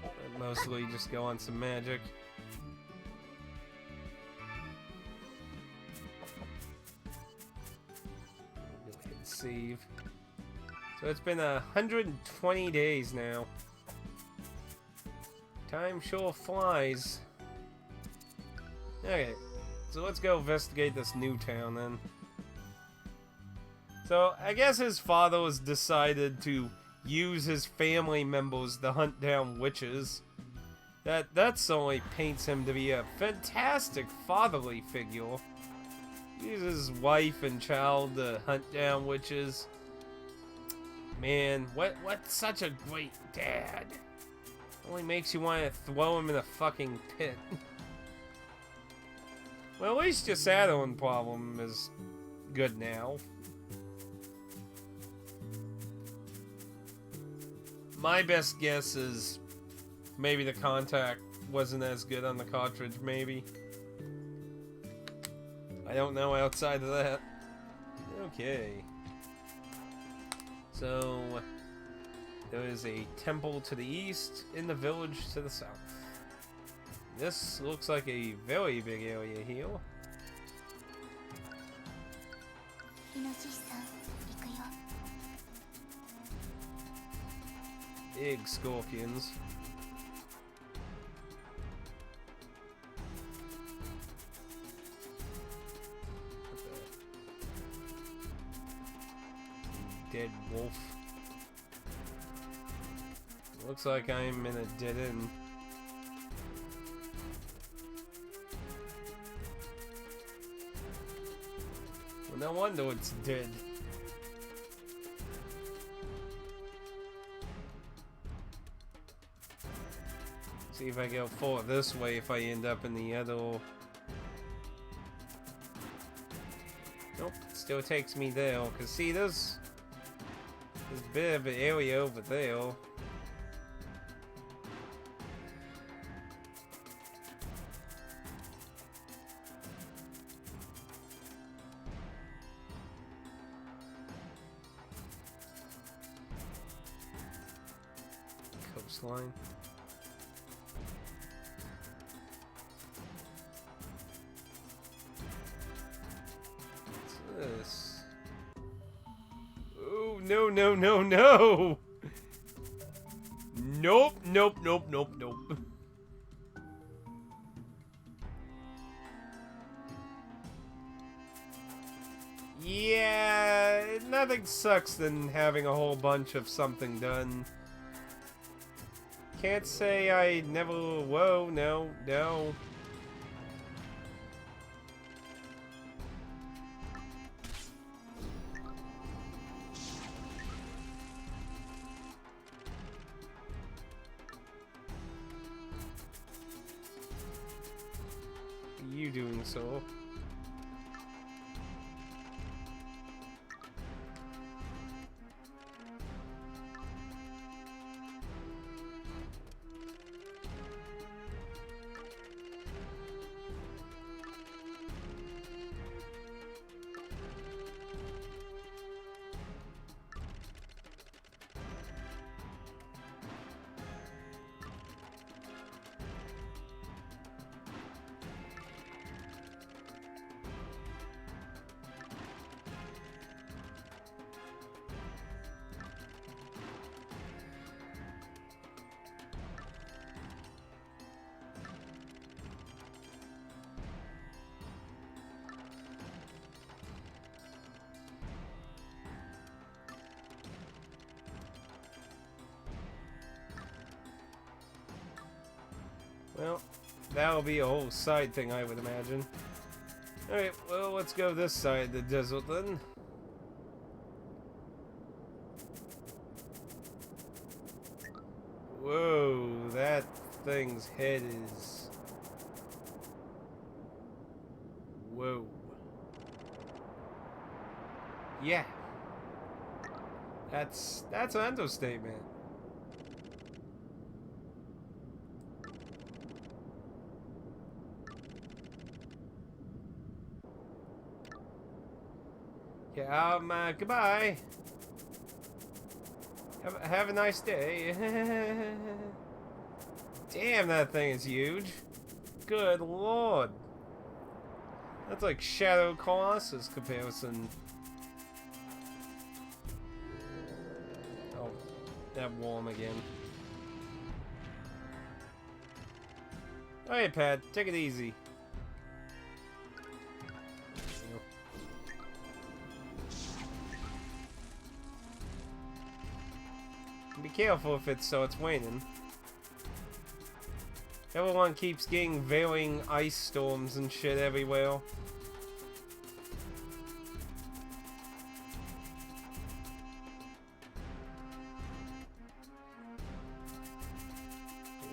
But mostly just go on some magic. Go ahead and save. So it's been 120 days now. Time sure flies. Okay, so let's go investigate this new town then. So, I guess his father has decided to use his family members to hunt down witches. That certainly paints him to be a fantastic fatherly figure. He uses his wife and child to hunt down witches. Man, what such a great dad. Only makes you want to throw him in a fucking pit. Well, at least your Saturn problem is good now. My best guess is maybe the contact wasn't as good on the cartridge, maybe. I don't know outside of that. Okay. So, there is a temple to the east, in the village to the south. This looks like a very big area here. Big scorpions. Dead wolf. Looks like I'm in a dead end. Well, no wonder it's dead. See if I go forward this way if I end up in the other. Nope, still takes me there. Cause see, there's a bit of an area over there. Coastline. What's this? Oh, no, no, no, no! Nope, nope, nope, nope, nope. Yeah, nothing sucks than having a whole bunch of something done. Can't say I never... Whoa, no, no. What are you doing, so? Well, that'll be a whole side thing, I would imagine. Alright, well, let's go this side of the desert then. Whoa, that thing's head is... Whoa. Yeah. That's an understatement. Yeah, goodbye. Have a nice day. Damn, that thing is huge. Good lord. That's like Shadow Colossus comparison. Oh, that worm again. Alright, Pat, take it easy. Be careful if it starts raining. Everyone keeps getting varying ice storms and shit everywhere.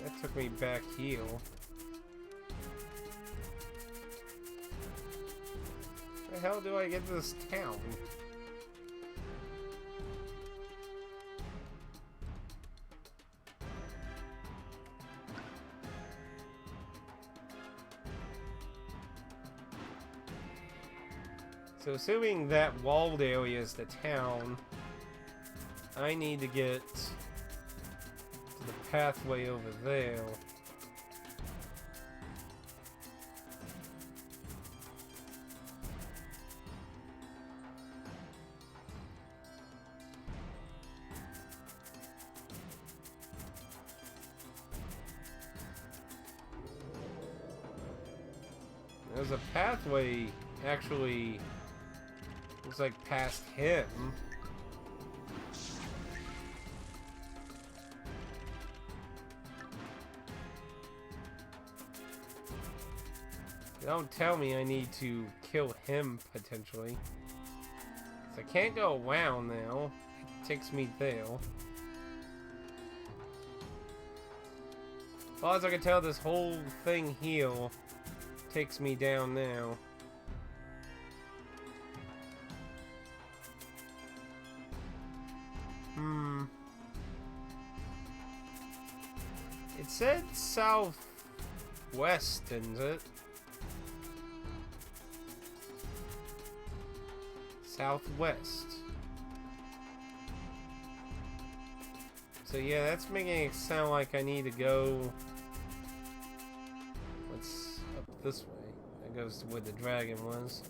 That took me back here. Where the hell do I get to this town? So assuming that walled area is the town, I need to get to the pathway over there. There's a pathway actually... looks like past him. Don't tell me I need to kill him, potentially. So I can't go around now. It takes me there. As far as I can tell, this whole thing here takes me down now. It said southwest, didn't it? Southwest. So yeah, that's making it sound like I need to go... What's up this way? That goes to where the dragon was.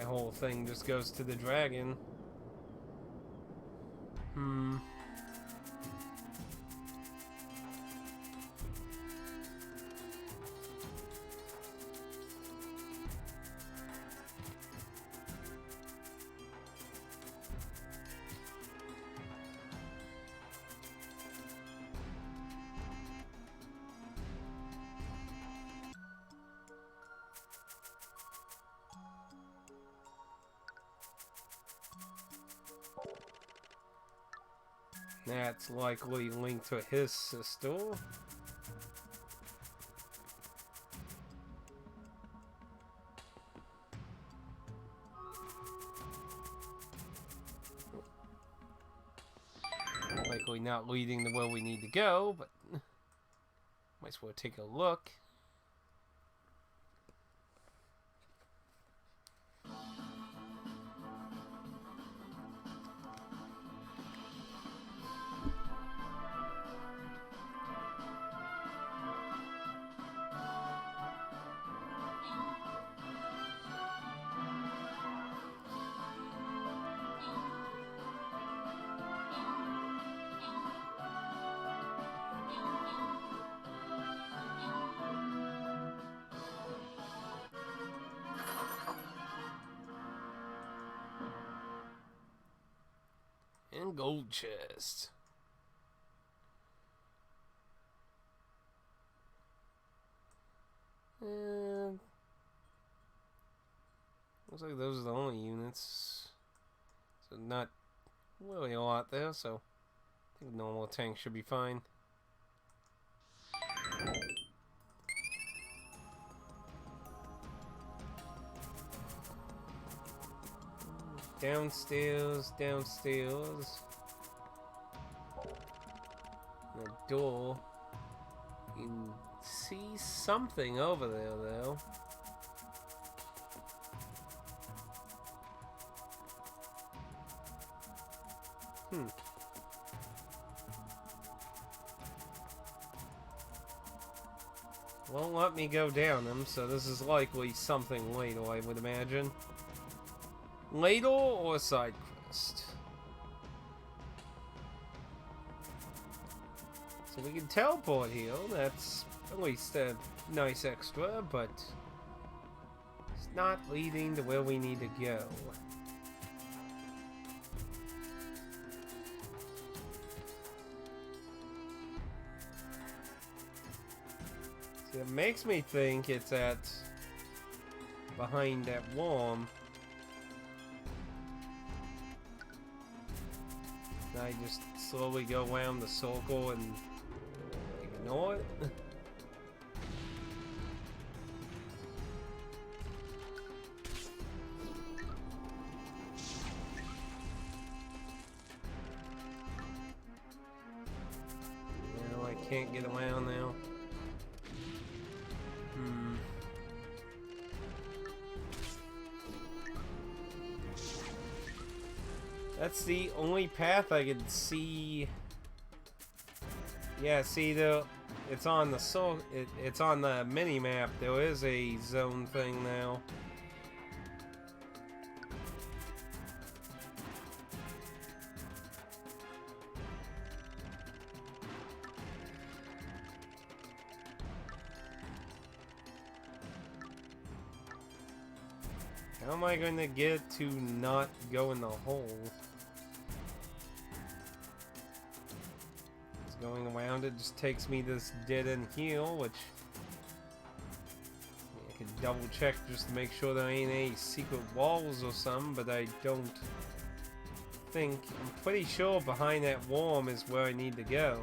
Whole thing just goes to the dragon. That's likely linked to his sister. Likely not leading to where we need to go, but might as well take a look. And gold chest. And looks like those are the only units. So not really a lot there, so I think normal tank should be fine. Downstairs, downstairs. The door. You can see something over there, though. Won't let me go down them, so this is likely something ladle, I would imagine. Ladle or side quest? So we can teleport here, that's at least a nice extra, but it's not leading to where we need to go. See, it makes me think it's at behind that worm. I just slowly go around the circle and ignore it. No, I can't get around now. That's the only path I could see. Yeah, see, it's on the it's on the mini map. There is a zone thing now. How am I going to get to not go in the hole? Going around it just takes me this dead-end heel, which I can double check just to make sure there ain't any secret walls or something, but I don't think. I'm pretty sure behind that worm is where I need to go.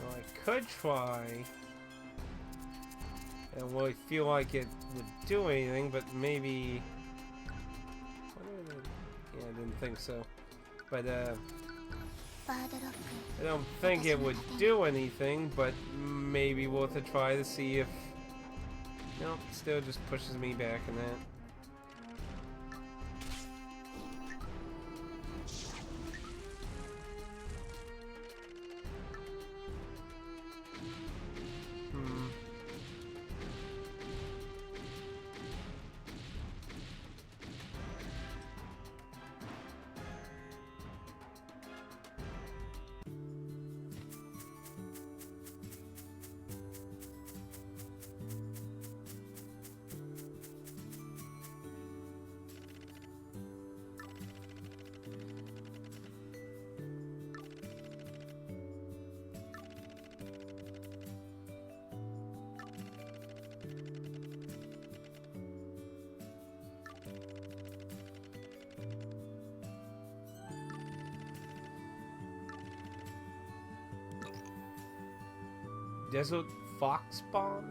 Well, I could try. I don't really feel like it would do anything, but maybe. Yeah, I didn't think so. But I don't think it would do anything, but maybe worth a try to see if. Nope, still just pushes me back in that. Desert fox spawn?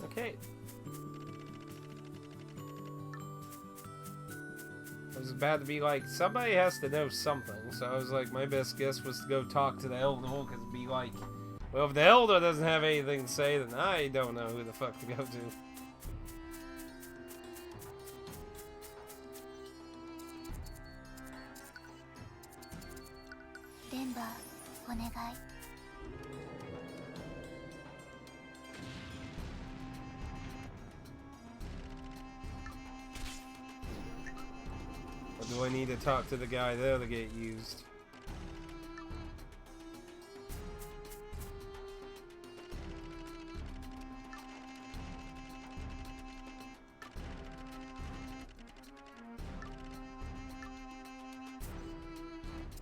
Okay. I was about to be like, somebody has to know something. So I was like, my best guess was to go talk to the elder, because it'd be like, well, if the elder doesn't have anything to say, then I don't know who the fuck to go to. デンバーお願い。 Or do I need to talk to the guy there to get used?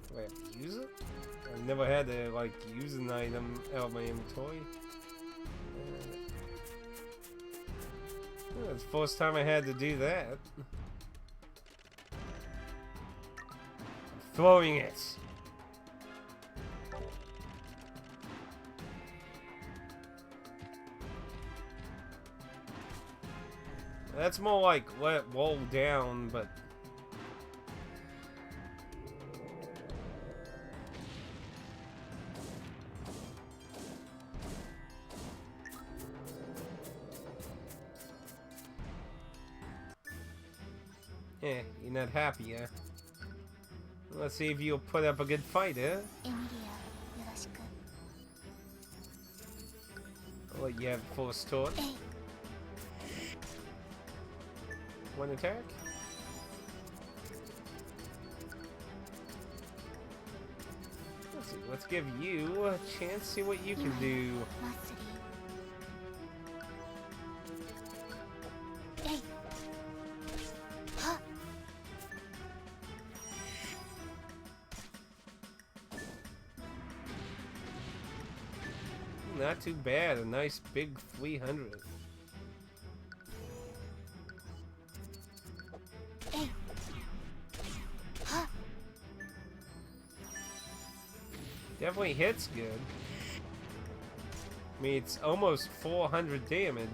Do I have to use it? I've never had to, like, use an item out of my inventory. It's the first time I had to do that. Throwing it. That's more like let it roll down, but yeah, you're not happy, huh? Let's see if you'll put up a good fight, eh? エミリアよろしく。 I'll let you have first turn. えい。 One attack. Let's see, let's give you a chance to see what you can do. マッスリー。えい。はっ。 Not too bad, a nice big 300. えい。はっ。 Definitely hits good. I mean, it's almost 400 damage.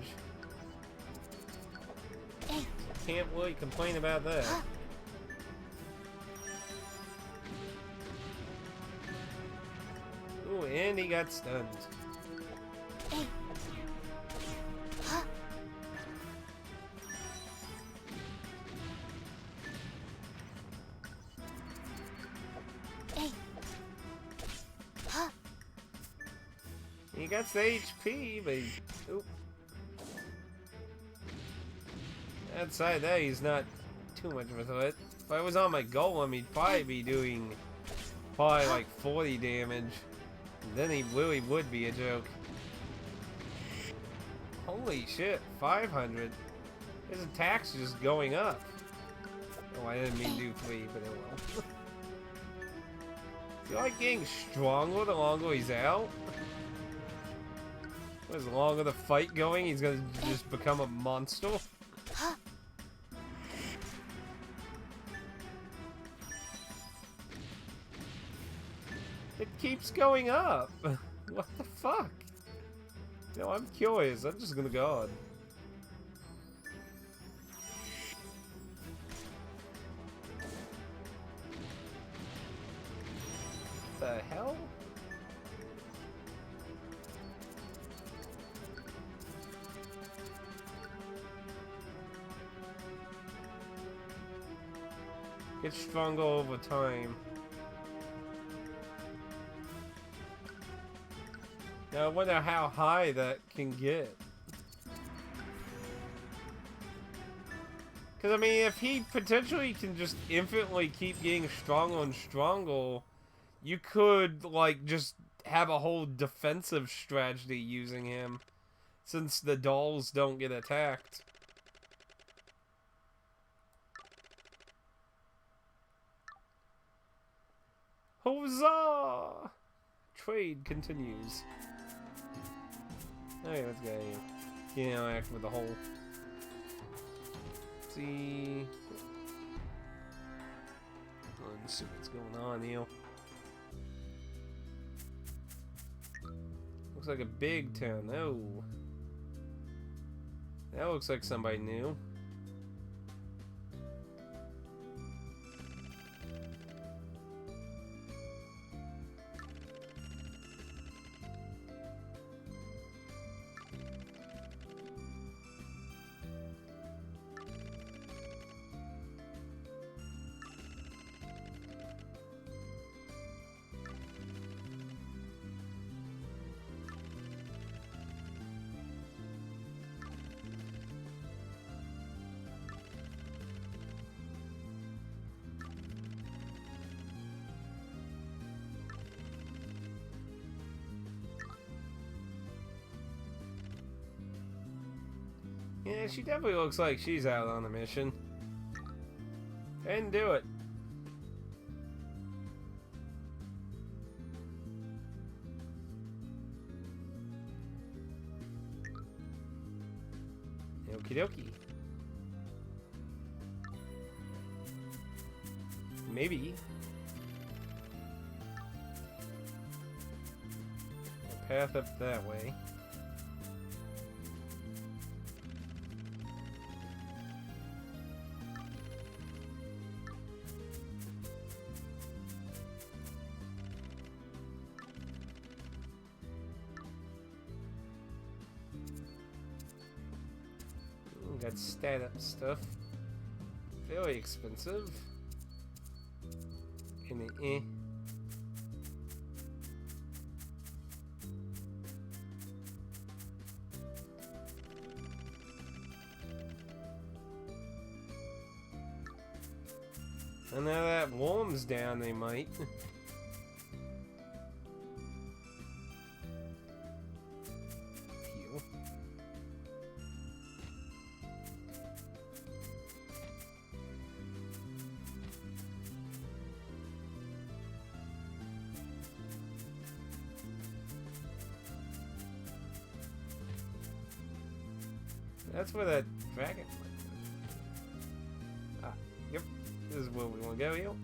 えい。 Can't really complain about that. はっ。 Ooh, and he got stunned. えい。はっ。 えい。はっ。 He got the HP, but he, oop. Outside that, he's not too much of a threat. If I was on my golem, he'd probably be doing like 40 damage. Then he really would be a joke. Holy shit, 500. His attack's just going up. Oh, I didn't mean to do 3, but it will. Is he like getting stronger the longer he's out? As longer the fight going, he's gonna just become a monster. はっ。 It keeps going up. What the fuck? No, I'm curious. I'm just gonna go on. The hell? Get stronger over time. Now I wonder how high that can get. Because, I mean, if he potentially can just infinitely keep getting stronger and stronger, you could, like, just have a whole defensive strategy using him. Since the dolls don't get attacked. Huzzah! Trade continues. Okay, let's go. Interact with the whole. Let's see. Let's see what's going on here. Looks like a big town. Oh. That looks like somebody new. Yeah, she definitely looks like she's out on a mission. And do it. Okie dokie. Maybe. A path up that way. Got stat up stuff. Very expensive. And and now that warms down, they might. Heal. That's where that dragon went. Ah, yep. This is where we want to go, yo.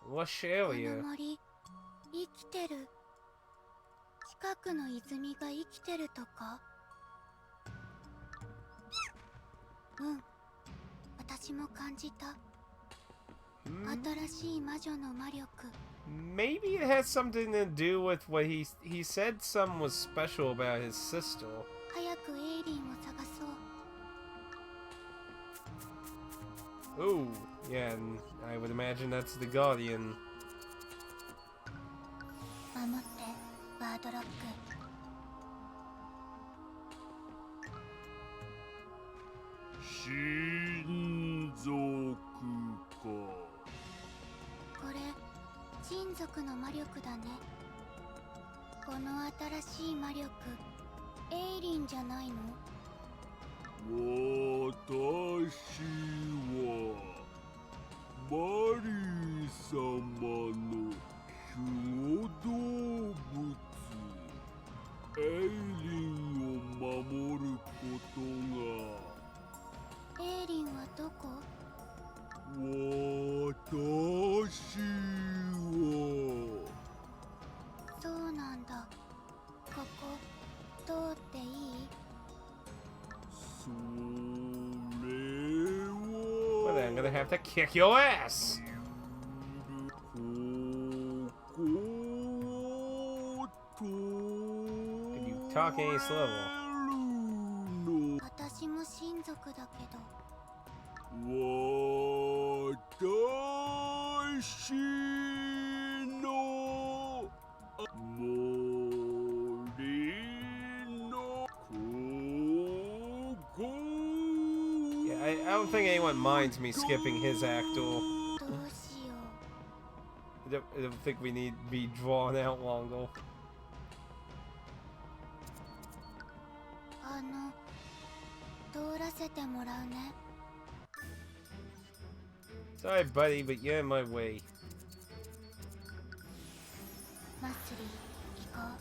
Lush こ area. の森生きてる。近くの泉が生きてるとか。うん、私も感じた。新しい魔女の魔力。 Maybe it has something to do with what he said. Some was special about his sister. 早くエイリンを探そう。 Oh, yeah, and I would imagine that's the Guardian. 守って、ワードロック。親族か。これ、親族の魔力だね。この新しい魔力、エイリンじゃないの？私はマリー様の守護動物エイリンを守ることが。エイリンはどこ？私はそうなんだ。ここ通っていい？それは Well, then I'm gonna have to kick your ass. ここと If you talk any slower. 私も親族だけど。私の森のここ Yeah, I don't think anyone minds me skipping his actor. どうしよう。 I don't think we need to be drawn out longer. 通らせてもらうね。 Sorry, buddy, but you're in my way. マッスリー、行こう。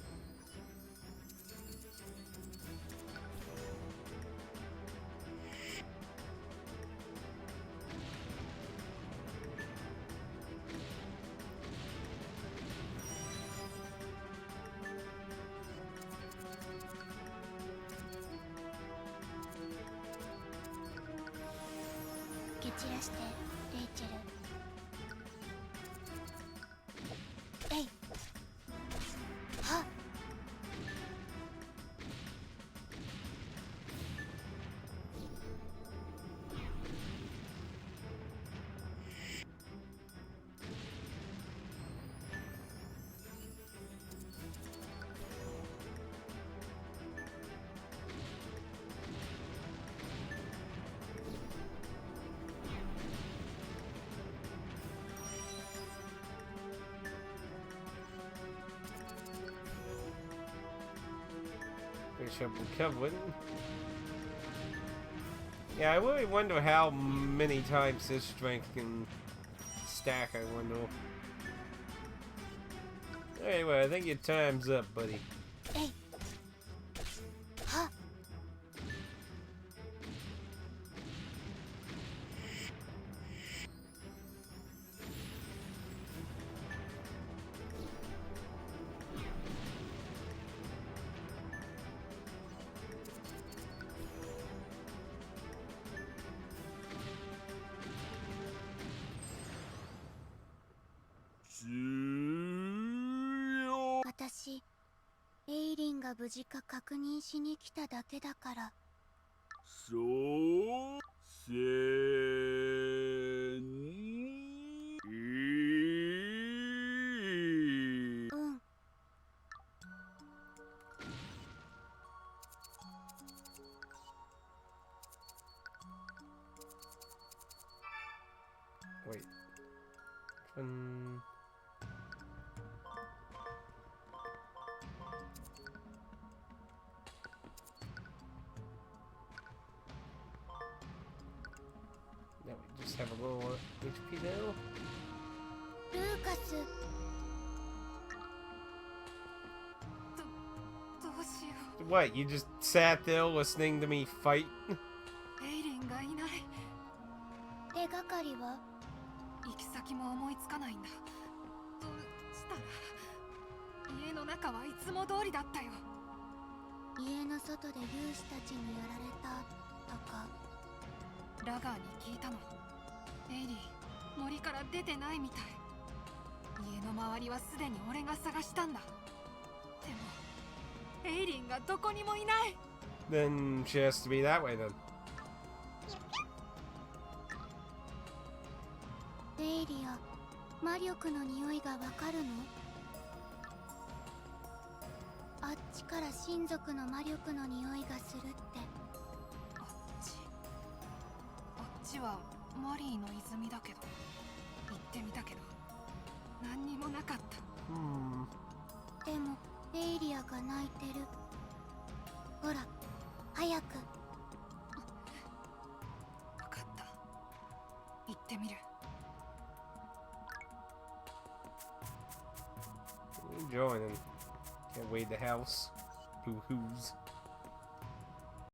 蹴散らしてレイチェル。えいはっ。I should be covered. Yeah, I really wonder how many times this strength can stack, I wonder. Anyway, I think your time's up, buddy. Hey. Huh? Tsuyo. 私、エイリンが無事か確認しに来ただけだから。そうせんうん。Wait. Now we just have a little HP now. ルーカス、どうしよ What, you just sat there listening to me fight? う。エイリンがいない。手がかりは？行き先も思いつかないんだ。どうしたら。家の中はいつも通りだったよ。家の外で粒子たちにやられたとか。ラガーに聞いたの。エイリン、森から出てないみたい。家の周りはすでに俺が探したんだ。でもエイリンがどこにもいない。 Then she has to be that way then. デイリア、魔力の匂いがわかるの？あっちから親族の魔力の匂いがするって。あっちはマリーの泉だけど、行ってみたけど何にもなかった。でもデイリアが泣いてる。ほら、早く。分かった、行ってみる。Joining. Can't wait the house. Boo-hoos.